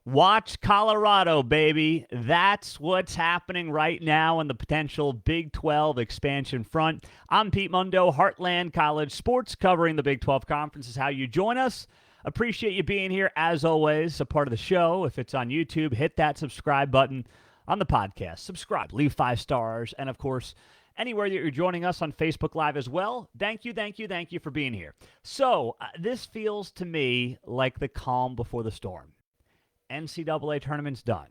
Watch Colorado, baby. That's what's happening right now on the potential Big 12 expansion front. I'm Pete Mundo, Heartland College Sports, covering the Big 12 Conference is how you join us. Appreciate you being here, as always, a part of the show. If it's on YouTube, hit that subscribe button. On the podcast, subscribe, leave 5 stars, and, of course, anywhere that you're joining us on Facebook Live as well. Thank you for being here. So, this feels to me like the calm before the storm. NCAA tournament's done.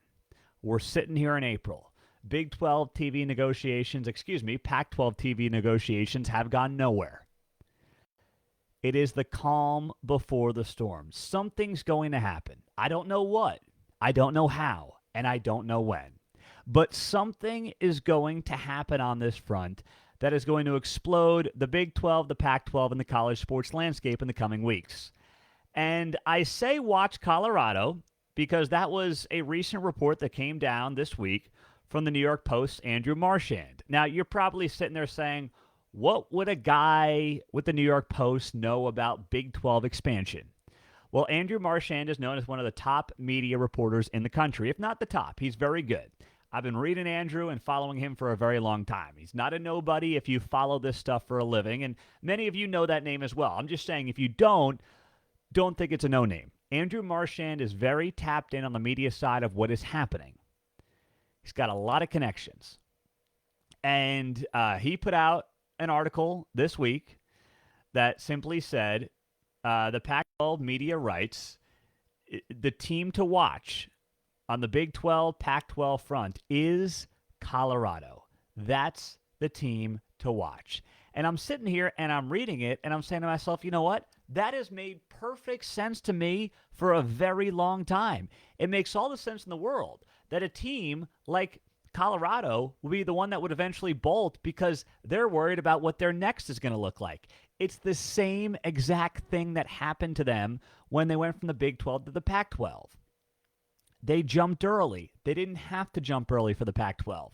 We're sitting here in April. Big 12 TV negotiations, Pac-12 TV negotiations have gone nowhere. It is the calm before the storm. Something's going to happen. I don't know what, I don't know how, and I don't know when. But something is going to happen on this front that is going to explode the Big 12, the Pac-12, and the college sports landscape in the coming weeks. And I say watch Colorado because that was a recent report that came down this week from the New York Post's Andrew Marchand. Now, you're probably sitting there saying, what would a guy with the New York Post know about Big 12 expansion? Well, Andrew Marchand is known as one of the top media reporters in the country, if not the top. He's very good. I've been reading Andrew and following him for a very long time. He's not a nobody if you follow this stuff for a living, and many of you know that name as well. I'm just saying if you don't think it's a no-name. Andrew Marchand is very tapped in on the media side of what is happening. He's got a lot of connections. And he put out an article this week that simply said the Pac-12 media rights, the team to watch on the Big 12, Pac-12 front is Colorado. That's the team to watch. And I'm sitting here and I'm reading it and I'm saying to myself, you know what? That has made perfect sense to me for a very long time. It makes all the sense in the world that a team like Colorado will be the one that would eventually bolt because they're worried about what their next is going to look like. It's the same exact thing that happened to them when they went from the Big 12 to the Pac-12. They jumped early. They didn't have to jump early for the Pac-12.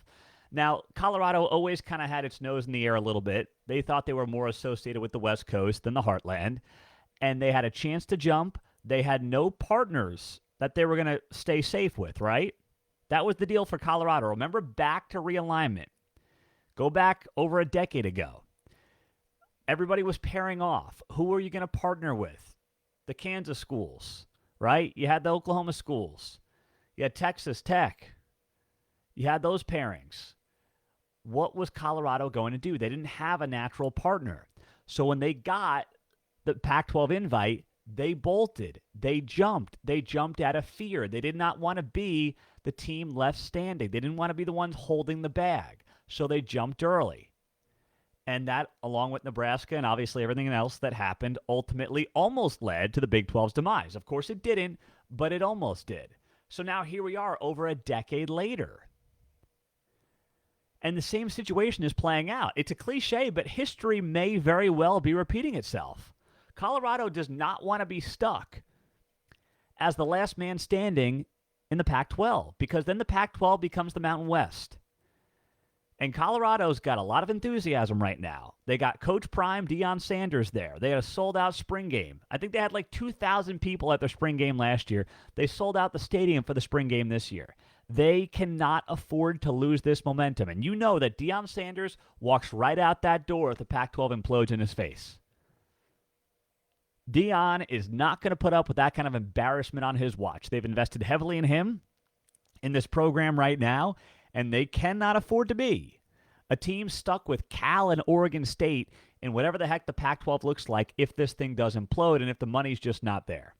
Now, Colorado always kind of had its nose in the air a little bit. They thought they were more associated with the West Coast than the Heartland, and they had a chance to jump. They had no partners that they were going to stay safe with, right? That was the deal for Colorado. Remember, back to realignment. Go back over a decade ago. Everybody was pairing off. Who were you going to partner with? The Kansas schools, right? You had the Oklahoma schools. You had Texas Tech. You had those pairings. What was Colorado going to do? They didn't have a natural partner. So when they got the Pac-12 invite, they bolted. They jumped. They jumped out of fear. They did not want to be the team left standing. They didn't want to be the ones holding the bag. So they jumped early. And that, along with Nebraska and obviously everything else that happened, ultimately almost led to the Big 12's demise. Of course it didn't, but it almost did. So now here we are over a decade later. And the same situation is playing out. It's a cliche, but history may very well be repeating itself. Colorado does not want to be stuck as the last man standing in the Pac-12 because then the Pac-12 becomes the Mountain West. And Colorado's got a lot of enthusiasm right now. They got Coach Prime, Deion Sanders there. They had a sold-out spring game. I think they had like 2,000 people at their spring game last year. They sold out the stadium for the spring game this year. They cannot afford to lose this momentum. And you know that Deion Sanders walks right out that door if the Pac-12 implodes in his face. Deion is not going to put up with that kind of embarrassment on his watch. They've invested heavily in him in this program right now, and they cannot afford to be a team stuck with Cal and Oregon State in whatever the heck the Pac-12 looks like if this thing does implode and if the money's just not there.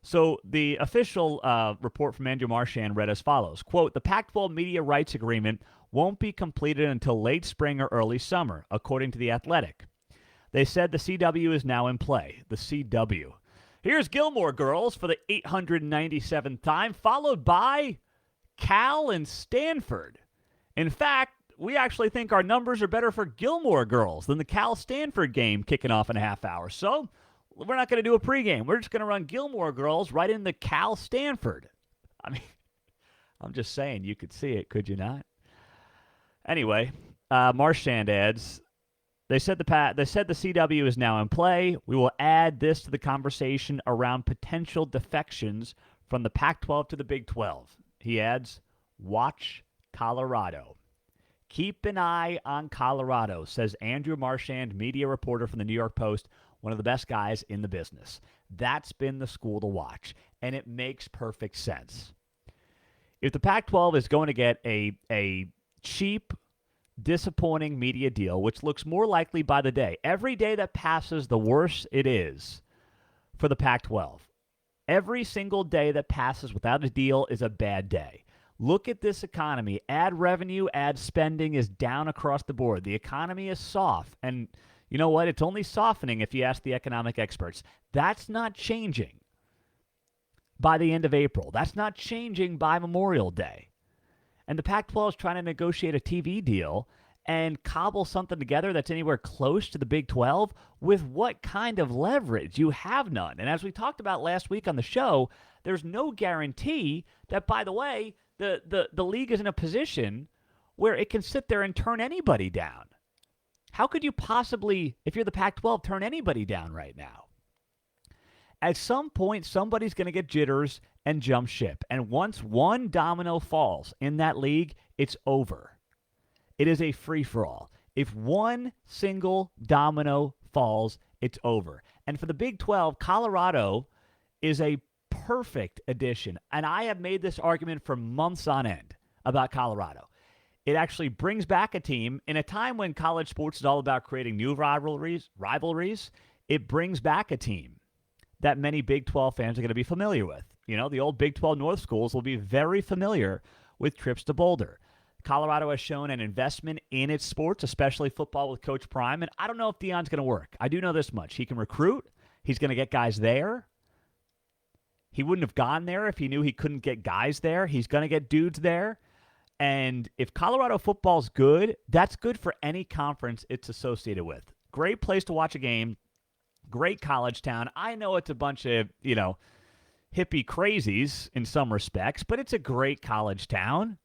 So the official report from Andrew Marchand read as follows, quote, the Pac-12 media rights agreement won't be completed until late spring or early summer, according to The Athletic. They said the CW is now in play. The CW. Here's Gilmore Girls for the 897th time, followed by Cal and Stanford. In fact, we actually think our numbers are better for Gilmore Girls than the Cal-Stanford game kicking off in a half hour. So we're not going to do a pregame. We're just going to run Gilmore Girls right into Cal-Stanford. I mean, I'm just saying, you could see it, could you not? Anyway, Marchand adds, they said the CW is now in play. We will add this to the conversation around potential defections From the Pac-12 to the Big 12, he adds, watch Colorado. Keep an eye on Colorado, says Andrew Marchand, media reporter from the New York Post, one of the best guys in the business. That's been the school to watch, and it makes perfect sense. If the Pac-12 is going to get a cheap, disappointing media deal, which looks more likely by the day, every day that passes, the worse it is for the Pac-12. Every single day that passes without a deal is a bad day. Look at this economy. Ad revenue, ad spending is down across the board. The economy is soft. And you know what? It's only softening if you ask the economic experts. That's not changing by the end of April. That's not changing by Memorial Day. And the Pac-12 is trying to negotiate a TV deal and cobble something together that's anywhere close to the Big 12 with what kind of leverage? You have none. And as we talked about last week on the show, there's no guarantee that, by the way, the league is in a position where it can sit there and turn anybody down. How could you possibly, if you're the Pac-12, turn anybody down right now? At some point, somebody's going to get jitters and jump ship. And once one domino falls in that league, it's over. It is a free-for-all. If one single domino falls, it's over. And for the Big 12, Colorado is a perfect addition. And I have made this argument for months on end about Colorado. It actually brings back a team in a time when college sports is all about creating new rivalries. It brings back a team that many Big 12 fans are going to be familiar with. You know, the old Big 12 North schools will be very familiar with trips to Boulder. Colorado has shown an investment in its sports, especially football with Coach Prime. And I don't know if Deion's going to work. I do know this much. He can recruit. He's going to get guys there. He wouldn't have gone there if he knew he couldn't get guys there. He's going to get dudes there. And if Colorado football's good, that's good for any conference it's associated with. Great place to watch a game. Great college town. I know it's a bunch of, hippie crazies in some respects, but it's a great college town.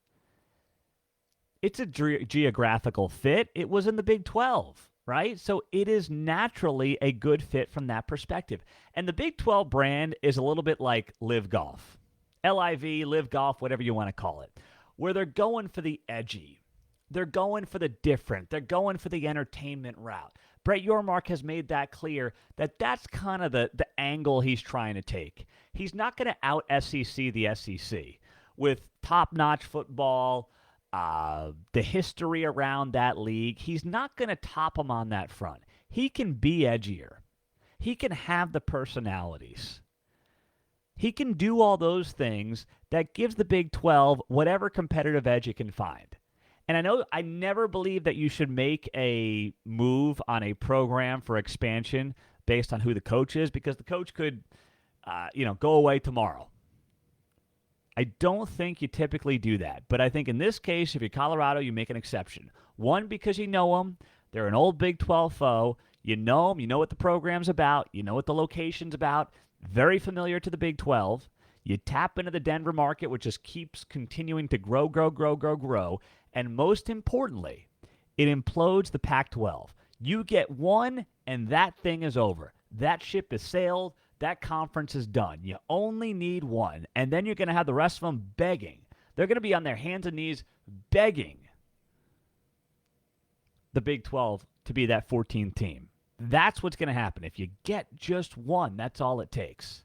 It's a geographical fit. It was in the Big 12, right? So it is naturally a good fit from that perspective. And the Big 12 brand is a little bit like Live Golf. LIV, Live Golf, whatever you want to call it, where they're going for the edgy. They're going for the different. They're going for the entertainment route. Brett Yormark has made that clear that that's kind of the angle he's trying to take. He's not going to out-SEC the SEC with top-notch football, the history around that league. He's not going to top them on that front. He can be edgier. He can have the personalities. He can do all those things that gives the Big 12 whatever competitive edge it can find. And I know I never believe that you should make a move on a program for expansion based on who the coach is, because the coach could, go away tomorrow. I don't think you typically do that. But I think in this case, if you're Colorado, you make an exception. One, because you know them. They're an old Big 12 foe. You know them. You know what the program's about. You know what the location's about. Very familiar to the Big 12. You tap into the Denver market, which just keeps continuing to grow. And most importantly, it implodes the Pac-12. You get one, and that thing is over. That ship is sailed. That conference is done. You only need one, and then you're going to have the rest of them begging. They're going to be on their hands and knees begging the Big 12 to be that 14th team. That's what's going to happen. If you get just one, that's all it takes.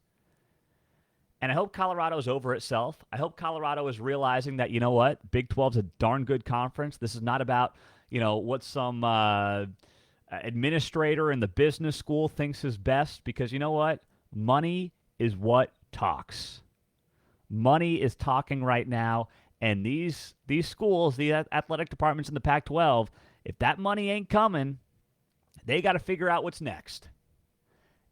And I hope Colorado's over itself. I hope Colorado is realizing that, you know what, Big 12's a darn good conference. This is not about, what some administrator in the business school thinks is best, because you know what? Money is what talks. Money is talking right now, and these schools, the athletic departments in the Pac-12, if that money ain't coming, they got to figure out what's next.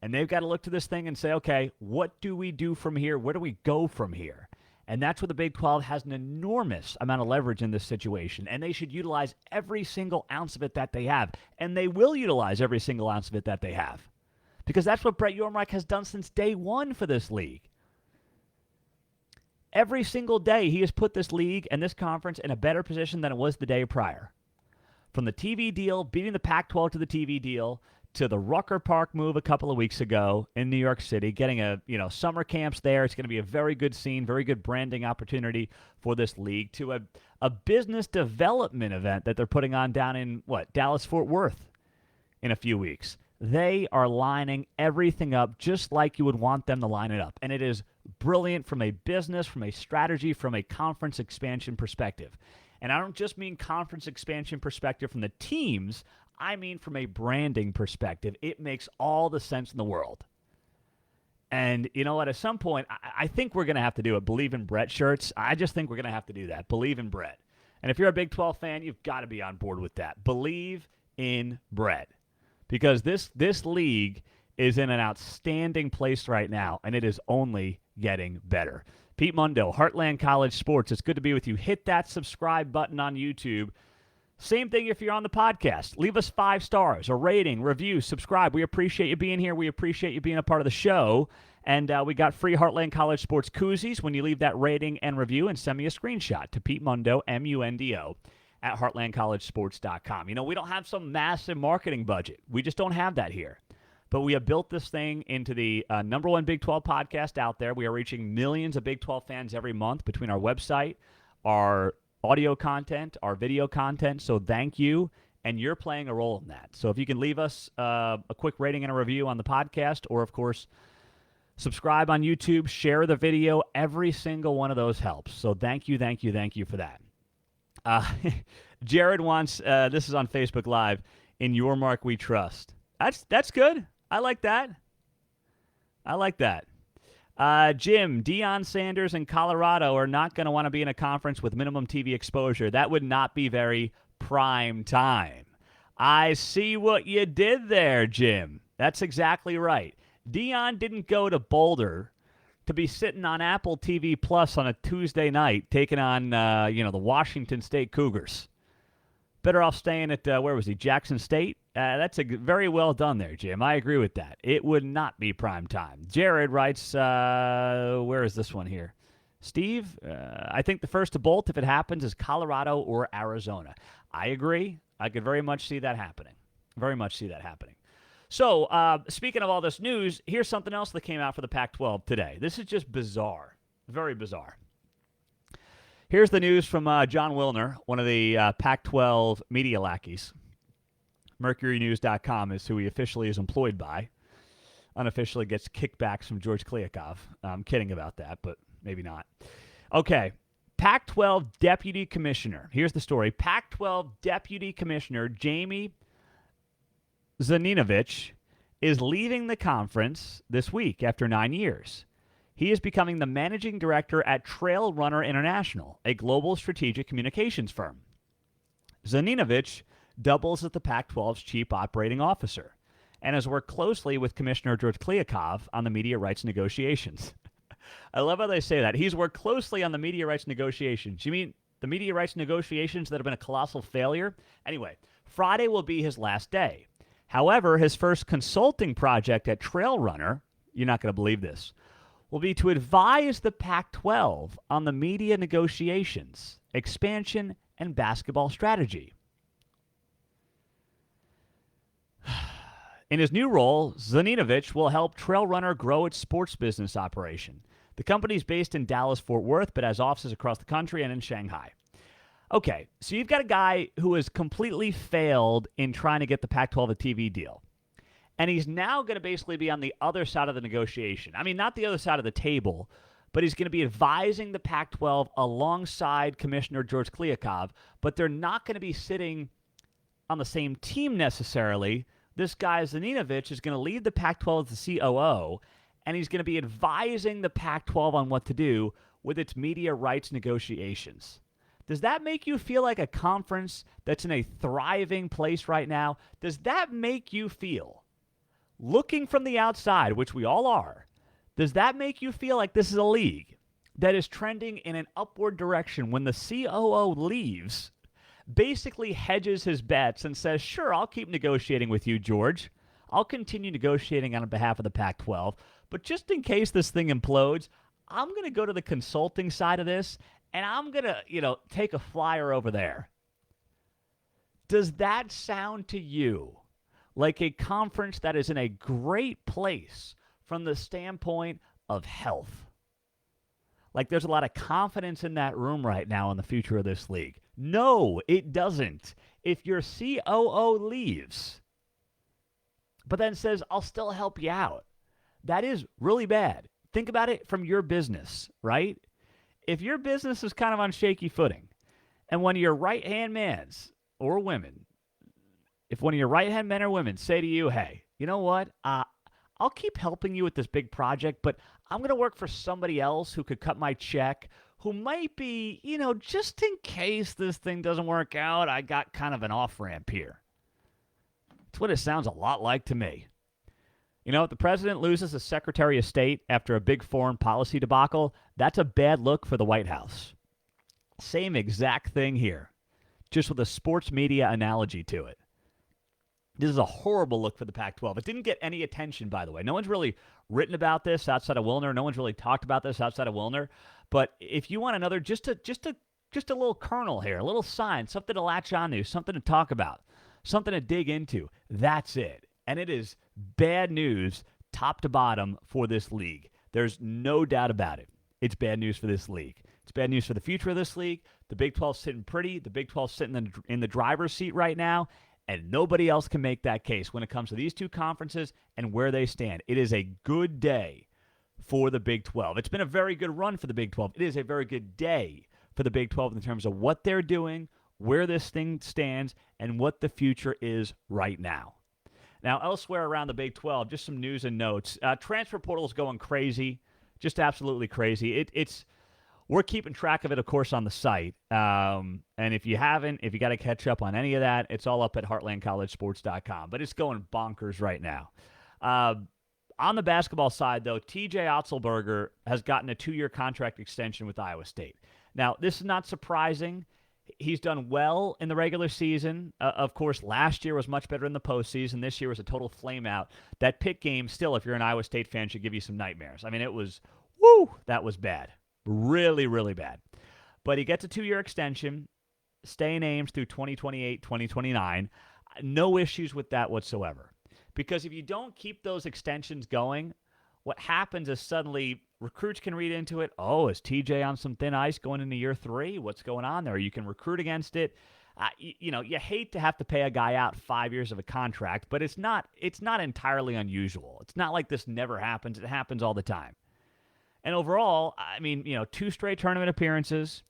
And they've got to look to this thing and say, okay, what do we do from here? Where do we go from here? And that's where the Big 12 has an enormous amount of leverage in this situation. And they should utilize every single ounce of it that they have. And they will utilize every single ounce of it that they have. Because that's what Brett Yormark has done since day one for this league. Every single day, he has put this league and this conference in a better position than it was the day prior. From the TV deal, beating the Pac-12 to the TV deal, to the Rucker Park move a couple of weeks ago in New York City, getting summer camps there. It's going to be a very good scene, very good branding opportunity for this league, to a business development event that they're putting on down in Dallas Fort Worth in a few weeks. They are lining everything up just like you would want them to line it up. And it is brilliant from a business, from a strategy, from a conference expansion perspective. And I don't just mean conference expansion perspective from the teams. I mean from a branding perspective. It makes all the sense in the world. And you know what? At some point, I think we're going to have to do it. Believe in Brett shirts. I just think we're going to have to do that. Believe in Brett. And if you're a Big 12 fan, you've got to be on board with that. Believe in Brett. Because this league is in an outstanding place right now, and it is only getting better. Pete Mundo, Heartland College Sports. It's good to be with you. Hit that subscribe button on YouTube. Same thing if you're on the podcast. Leave us 5 stars, a rating, review, subscribe. We appreciate you being here. We appreciate you being a part of the show. And we got free Heartland College Sports koozies when you leave that rating and review, and send me a screenshot to Pete Mundo, Mundo, at heartlandcollegesports.com. We don't have some massive marketing budget. We just don't have that here. But we have built this thing into the number one Big 12 podcast out there. We are reaching millions of Big 12 fans every month between our website, our audio content, our video content. So thank you, and you're playing a role in that. So if you can leave us a quick rating and a review on the podcast, or, of course, subscribe on YouTube, share the video, every single one of those helps. So thank you for that. Jared wants, this is on Facebook Live, in your mark we trust. That's good. I like that. Jim, Deion Sanders and Colorado are not going to want to be in a conference with minimum TV exposure. That would not be very prime time. I see what you did there, Jim. That's exactly right. Deion didn't go to Boulder to be sitting on Apple TV Plus on a Tuesday night taking on, the Washington State Cougars. Better off staying at, where was he, Jackson State? That's very well done there, Jim. I agree with that. It would not be prime time. Jared writes, where is this one here? Steve, I think the first to bolt, if it happens, is Colorado or Arizona. I agree. I could very much see that happening. So, speaking of all this news, here's something else that came out for the Pac-12 today. This is just bizarre. Very bizarre. Here's the news from John Wilner, one of the Pac-12 media lackeys. MercuryNews.com is who he officially is employed by. Unofficially gets kickbacks from George Kliakov. I'm kidding about that, but maybe not. Okay, Pac-12 Deputy Commissioner. Here's the story. Pac-12 Deputy Commissioner Jamie Zaninovich is leaving the conference this week after 9 years. He is becoming the managing director at Trail Runner International, a global strategic communications firm. Zaninovich doubles as the Pac-12's chief operating officer and has worked closely with Commissioner George Kliakov on the media rights negotiations. I love how they say that. He's worked closely on the media rights negotiations. You mean the media rights negotiations that have been a colossal failure? Anyway, Friday will be his last day. However, his first consulting project at Trail Runner, you're not going to believe this, will be to advise the Pac-12 on the media negotiations, expansion, and basketball strategy. In his new role, Zaninovich will help Trail Runner grow its sports business operation. The company is based in Dallas-Fort Worth, but has offices across the country and in Shanghai. Okay, so you've got a guy who has completely failed in trying to get the Pac-12 a TV deal. And he's now going to basically be on the other side of the negotiation. I mean, not the other side of the table, but he's going to be advising the Pac-12 alongside Commissioner George Kliakov, but they're not going to be sitting on the same team necessarily. This guy, Zaninovich, is going to lead the Pac-12 as the COO, and he's going to be advising the Pac-12 on what to do with its media rights negotiations. Does that make you feel like a conference that's in a thriving place right now? Does that make you feel, looking from the outside, which we all are, does that make you feel like this is a league that is trending in an upward direction when the COO leaves, basically hedges his bets and says, sure, I'll keep negotiating with you, George. I'll continue negotiating on behalf of the Pac-12. But just in case this thing implodes, I'm going to go to the consulting side of this, and I'm going to, take a flyer over there. Does that sound to you like a conference that is in a great place from the standpoint of health. Like there's a lot of confidence in that room right now in the future of this league. No, it doesn't. If your COO leaves, but then says, I'll still help you out, that is really bad. Think about it from your business, right? If your business is kind of on shaky footing, and one of your right-hand mans or women, if one of your right-hand men or women say to you, hey, you know what? I'll keep helping you with this big project, but I'm going to work for somebody else who could cut my check, who might be, just in case this thing doesn't work out, I got kind of an off-ramp here. That's what it sounds a lot like to me. If the president loses as Secretary of State after a big foreign policy debacle, that's a bad look for the White House. Same exact thing here, just with a sports media analogy to it. This is a horrible look for the Pac-12. It didn't get any attention, by the way. No one's really written about this outside of Wilner. No one's really talked about this outside of Wilner. But if you want another, just a little kernel here, a little sign, something to latch onto, something to talk about, something to dig into, that's it. And it is bad news top to bottom for this league. There's no doubt about it. It's bad news for this league. It's bad news for the future of this league. The Big 12's sitting pretty. The Big 12's sitting in the driver's seat right now. And nobody else can make that case when it comes to these two conferences and where they stand. It is a good day for the Big 12. It's been a very good run for the Big 12. It is a very good day for the Big 12 in terms of what they're doing, where this thing stands, and what the future is right now. Now, elsewhere around the Big 12, just some news and notes. Transfer portal is going crazy, just absolutely crazy. We're keeping track of it, of course, on the site. And if you haven't, if you got to catch up on any of that, it's all up at heartlandcollegesports.com. But it's going bonkers right now. On the basketball side, though, TJ Otzelberger has gotten a 2-year contract extension with Iowa State. Now, this is not surprising. He's done well in the regular season. Of course, last year was much better in the postseason. This year was a total flameout. That Pitt game, still, if you're an Iowa State fan, should give you some nightmares. I mean, it was, that was bad. Really, really bad. But he gets a 2-year extension, staying Ames through 2028, 2029. No issues with that whatsoever. Because if you don't keep those extensions going, what happens is suddenly recruits can read into it. Oh, is TJ on some thin ice going into year 3? What's going on there? You can recruit against it. You hate to have to pay a guy out 5 years of a contract, but it's not entirely unusual. It's not like this never happens. It happens all the time. And overall, 2 straight tournament appearances.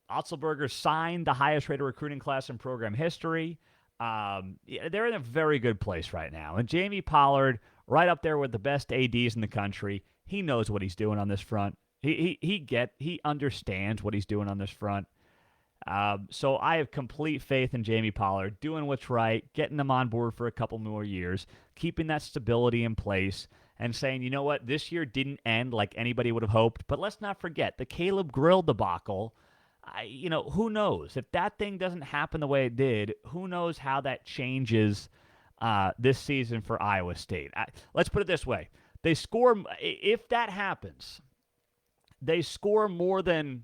Otzelberger signed the highest-rated recruiting class in program history. They're in a very good place right now. And Jamie Pollard, right up there with the best ADs in the country, he knows what he's doing on this front. He understands what he's doing on this front. So I have complete faith in Jamie Pollard, doing what's right, getting them on board for a couple more years, keeping that stability in place, and saying, you know what, this year didn't end like anybody would have hoped. But let's not forget the Caleb Grill debacle. Who knows? If that thing doesn't happen the way it did, who knows how that changes this season for Iowa State. Let's put it this way. If that happens, they score more than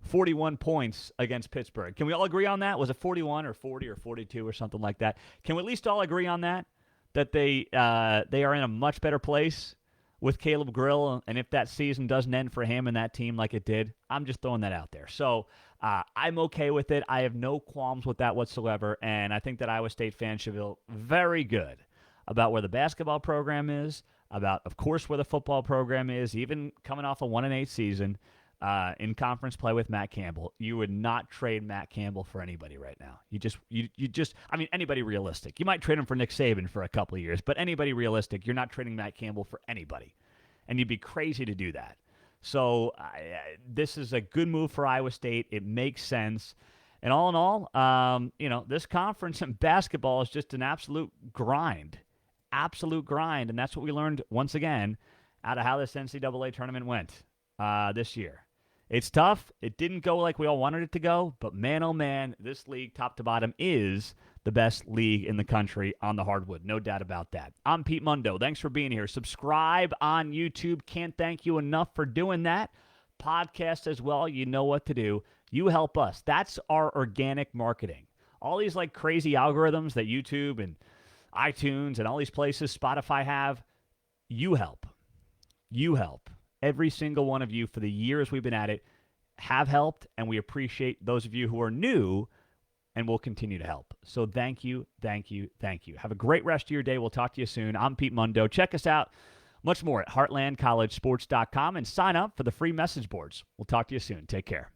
41 points against Pittsburgh. Can we all agree on that? Was it 41 or 40 or 42 or something like that? Can we at least all agree on that? That they are in a much better place with Caleb Grill, and if that season doesn't end for him and that team like it did, I'm just throwing that out there. So I'm okay with it. I have no qualms with that whatsoever, and I think that Iowa State fans should feel very good about where the basketball program is, about, of course, where the football program is, even coming off a 1-8 season in conference play with Matt Campbell. You would not trade Matt Campbell for anybody right now. Anybody realistic. You might trade him for Nick Saban for a couple of years, but anybody realistic, you're not trading Matt Campbell for anybody. And you'd be crazy to do that. So this is a good move for Iowa State. It makes sense. And all in all, this conference in basketball is just an absolute grind. Absolute grind. And that's what we learned, once again, out of how this NCAA tournament went this year. It's tough. It didn't go like we all wanted it to go, but man, oh man, this league, top to bottom, is the best league in the country on the hardwood. No doubt about that. I'm Pete Mundo. Thanks for being here. Subscribe on YouTube. Can't thank you enough for doing that. Podcast as well. You know what to do. You help us. That's our organic marketing. All these like crazy algorithms that YouTube and iTunes and all these places, Spotify have, you help. You help. Every single one of you for the years we've been at it have helped, and we appreciate those of you who are new and will continue to help. So thank you, thank you, thank you. Have a great rest of your day. We'll talk to you soon. I'm Pete Mundo. Check us out much more at heartlandcollegesports.com and sign up for the free message boards. We'll talk to you soon. Take care.